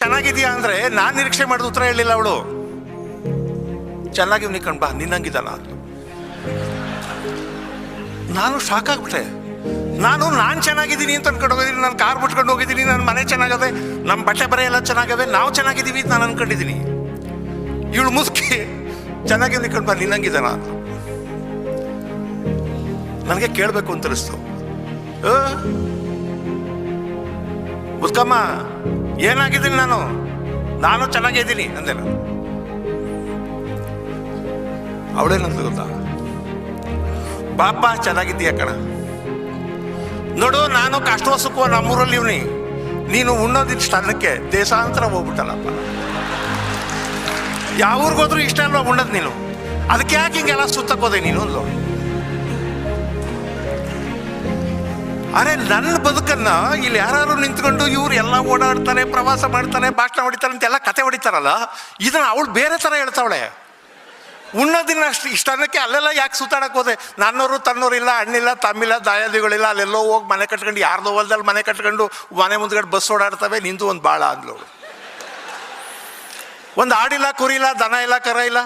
ಚೆನ್ನಾಗಿದೆಯಾ ಅಂದರೆ ನಾನು ನಿರೀಕ್ಷೆ ಮಾಡಿದ ಉತ್ತರ ಹೇಳಿಲ್ಲ ಅವಳು. ಚೆನ್ನಾಗಿ ನಿಕ್ಕಣ್ ಬಾ ನಿನ್ನಂಗಿದ್ದಾನ. ನಾನು ಶಾಕ್ ಆಗ್ಬಿಟ್ಟೆ. ನಾನು ಚೆನ್ನಾಗಿದ್ದೀನಿ ಅಂತ ಅನ್ಕೊಂಡು ಹೋಗಿದ್ದೀನಿ. ನಾನು ಕಾರ್ ಬಿಟ್ಕೊಂಡು ಹೋಗಿದ್ದೀನಿ, ನನ್ನ ಮನೆ ಚೆನ್ನಾಗವೆ, ನಮ್ಮ ಬಟ್ಟೆ ಬರೆ ಎಲ್ಲ ಚೆನ್ನಾಗವೆ, ನಾವು ಚೆನ್ನಾಗಿದ್ದೀವಿ ಅಂತ ನಾನು ಅನ್ಕೊಂಡಿದ್ದೀನಿ. ಇವಳು ಮುದುಕಿ ಚೆನ್ನಾಗಿ ನಿಕ್ಕಣ್ ಬಾ ನಿನ್ನಂಗಿದ್ದಾನ. ನನಗೆ ಕೇಳಬೇಕು ಅಂತ ಅನಿಸ್ತು. ಮುದ್ಕಮ್ಮ ಏನಾಗಿದ್ದೀನಿ ನಾನು ಚೆನ್ನಾಗಿದ್ದೀನಿ ಅಂದೆ. ನಾನು ಅವಳೇನಂತ ಗೊತ್ತಾ, ಬಾಪ ಚೆನ್ನಾಗಿದ್ದೀಯ ಕಣ, ನೋಡು ನಾನು ಕಷ್ಟ ಸುಖ ನಮ್ಮೂರಲ್ಲಿ ಇವನಿ, ನೀನು ಉಣ್ಣೋದಿಷ್ಟು ಅನ್ನಕ್ಕೆ ದೇಶಾಂತರ ಹೋಗ್ಬಿಟ್ಟಲ್ಲಪ್ಪ. ಯಾವ ಊರಿಗೋದ್ರೂ ಇಷ್ಟ ಅಲ್ವಾ ಉಣ್ಣೋದು ನೀನು, ಅದಕ್ಕೆ ಯಾಕೆ ಹಿಂಗೆಲ್ಲ ಸುತ್ತಕ್ಕೋದೆ ನೀನು ಅಂದ್ಲು. ಅರೆ ನನ್ನ ಬದುಕನ್ನ ಇಲ್ಲಿ ಯಾರು ನಿಂತ್ಕೊಂಡು ಇವ್ರು ಎಲ್ಲ ಓಡಾಡ್ತಾನೆ, ಪ್ರವಾಸ ಮಾಡ್ತಾನೆ, ಭಾಷಣ ಹೊಡಿತಾನೆ ಅಂತೆಲ್ಲ ಕತೆ ಹೊಡಿತಾರಲ್ಲ, ಇದನ್ನ ಅವಳು ಬೇರೆ ಥರ ಹೇಳ್ತಾವಳೆ. ಉಣ್ಣೋದಿನ ಅಷ್ಟು ಇಷ್ಟ ಅನ್ನಕ್ಕೆ ಅಲ್ಲೆಲ್ಲ ಯಾಕೆ ಸುತ್ತಾಡಕ್ಕೆ ಹೋದೆ? ನನ್ನೋರು ತನ್ನೋರು ಇಲ್ಲ, ಅಣ್ಣಿಲ್ಲ, ತಮ್ಮಿಲ್ಲ, ದಾಯಾದಿಗಳಿಲ್ಲ, ಅಲ್ಲೆಲ್ಲೋ ಹೋಗಿ ಮನೆ ಕಟ್ಕೊಂಡು ಯಾರ್ದೋ ಹೊಲದಲ್ಲಿ ಮನೆ ಕಟ್ಕೊಂಡು ಮನೆ ಮುಂದ್ಗಡೆ ಬಸ್ ಓಡಾಡ್ತವೆ, ನಿಂದು ಒಂದು ಬಾಳ ಅಂದ್ಲವಳು. ಒಂದು ಆಡಿಲ್ಲ, ಕುರಿ ಇಲ್ಲ, ದನ ಇಲ್ಲ, ಕರ ಇಲ್ಲ,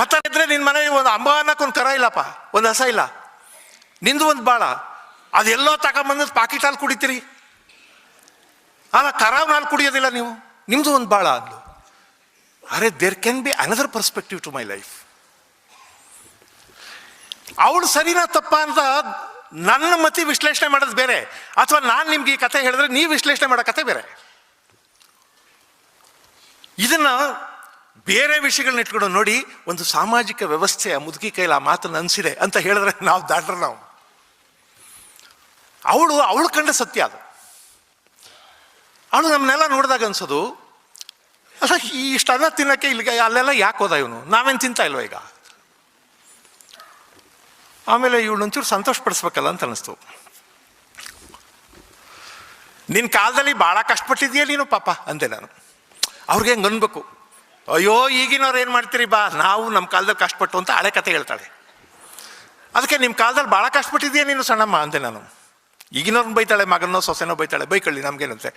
ಒತ್ತ ಇದ್ರೆ ನಿನ್ನ ಮನೆ ಒಂದು ಅಂಬ ಅನ್ನಕ್ಕೊಂದು ಕರ ಇಲ್ಲಪ್ಪ, ಒಂದು ಹಸ ಇಲ್ಲ, ನಿಂದು ಒಂದು ಬಾಳ. ಅದೆಲ್ಲೋ ತಗೊಂಬಂದು ಪಾಕಿಟ್ ಹಾಲು ಕುಡಿತೀರಿ, ಅಲ್ಲ ಕರಾವ್ ಹಾಲು ಕುಡಿಯೋದಿಲ್ಲ ನೀವು, ನಿಮ್ದು ಒಂದು ಬಾಳ ಅಂದ್ಲು. ಅರೆ there can be another perspective to my life. ಅವಳು ಸರಿನಾ ತಪ್ಪ ಅಂತ ನನ್ನ ಮತಿ ವಿಶ್ಲೇಷಣೆ ಮಾಡೋದು ಬೇರೆ, ಅಥವಾ ನಾನು ನಿಮ್ಗೆ ಈ ಕತೆ ಹೇಳಿದ್ರೆ ನೀವು ವಿಶ್ಲೇಷಣೆ ಮಾಡೋ ಕತೆ ಬೇರೆ. ಇದನ್ನ ಬೇರೆ ವಿಷಯಗಳನ್ನ ಇಟ್ಕೊಂಡು ನೋಡಿ, ಒಂದು ಸಾಮಾಜಿಕ ವ್ಯವಸ್ಥೆ ಆ ಮುದುಕಿ ಕೈಲಿ ಆ ಮಾತನ್ನು ಅನಿಸಿದೆ ಅಂತ ಹೇಳಿದ್ರೆ ನಾವು ದಾಟ್ರೆ ನಾವು ಅವಳು ಕಂಡ ಸತ್ಯ ಅದು. ಅವಳು ನಮ್ಮನ್ನೆಲ್ಲ ನೋಡಿದಾಗ ಅನ್ಸೋದು, ಅಲ್ಲ ಇಷ್ಟು ಅನ್ನ ತಿನ್ನೋಕ್ಕೆ ಇಲ್ಲಿಗೆ ಅಲ್ಲೆಲ್ಲ ಯಾಕೆ ಹೋದ ಇವನು, ನಾವೇನು ತಿಂತಾ ಇಲ್ವ ಈಗ. ಆಮೇಲೆ ಇವಳು ಒಂಚೂರು ಸಂತೋಷ ಪಡಿಸ್ಬೇಕಲ್ಲ ಅಂತ ಅನ್ನಿಸ್ತು. ನಿನ್ನ ಕಾಲದಲ್ಲಿ ಭಾಳ ಕಷ್ಟಪಟ್ಟಿದ್ಯಾ ನೀನು ಪಾಪ ಅಂದೆ ನಾನು. ಅವ್ರಿಗೆ ಹೆಂಗೆ ಅನ್ಬೇಕು, ಅಯ್ಯೋ ಈಗಿನವ್ರು ಏನು ಮಾಡ್ತೀರಿ ಬಾ, ನಾವು ನಮ್ಮ ಕಾಲದಲ್ಲಿ ಕಷ್ಟಪಟ್ಟು ಅಂತ ಹಳೆ ಕತೆ ಹೇಳ್ತಾಳೆ. ಅದಕ್ಕೆ ನಿಮ್ಮ ಕಾಲದಲ್ಲಿ ಭಾಳ ಕಷ್ಟಪಟ್ಟಿದ್ಯಾ ನೀನು ಸಣ್ಣಮ್ಮ ಅಂದೆ ನಾನು. ಈಗಿನವ್ರನ್ನ ಬೈತಾಳೆ, ಮಗನೋ ಸೊಸೆನೋ ಬೈತಾಳೆ, ಬೈಕೊಳ್ಳಿ ನಮ್ಗೇನಂತೆ,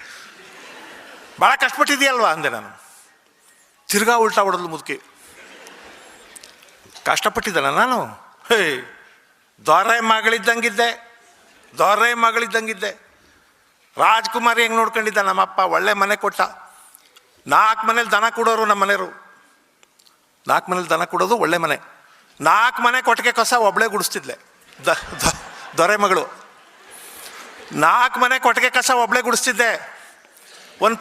ಭಾಳ ಕಷ್ಟಪಟ್ಟಿದ್ಯಲ್ವಾ ಅಂದೆ ನಾನು. ತಿರ್ಗಾ ಉಲ್ಟಾ ಹೊಡೋದು ಮುದುಕಿ. ಕಷ್ಟಪಟ್ಟಿದ್ದಲ್ಲ ನಾನು, ಹೇ ದೊರೆ ಮಗಳಿದ್ದಂಗಿದ್ದೆ. ರಾಜ್ಕುಮಾರಿ ಹೆಂಗೆ ನೋಡ್ಕೊಂಡಿದ್ದ ನಮ್ಮಪ್ಪ, ಒಳ್ಳೆ ಮನೆ ಕೊಟ್ಟ. 4 ಮನೇಲಿ ದನ ಕೊಡೋರು ನಮ್ಮ ಮನೆಯವರು, 4 ಮನೇಲಿ ದನ ಕೊಡೋದು ಒಳ್ಳೆ ಮನೆ. 4 ಮನೆ ಕೊಟ್ಟಿಗೆ ಕಸ ಒಬ್ಬಳೇ ಗುಡಿಸ್ತಿದ್ಲೆ ದೊರೆ ಮಗಳು. 4 ಮನೆ ಕೊಟ್ಟಿಗೆ ಕಸ ಒಬ್ಬಳೇ ಗುಡಿಸ್ತಿದ್ದೆ. ಒಂದು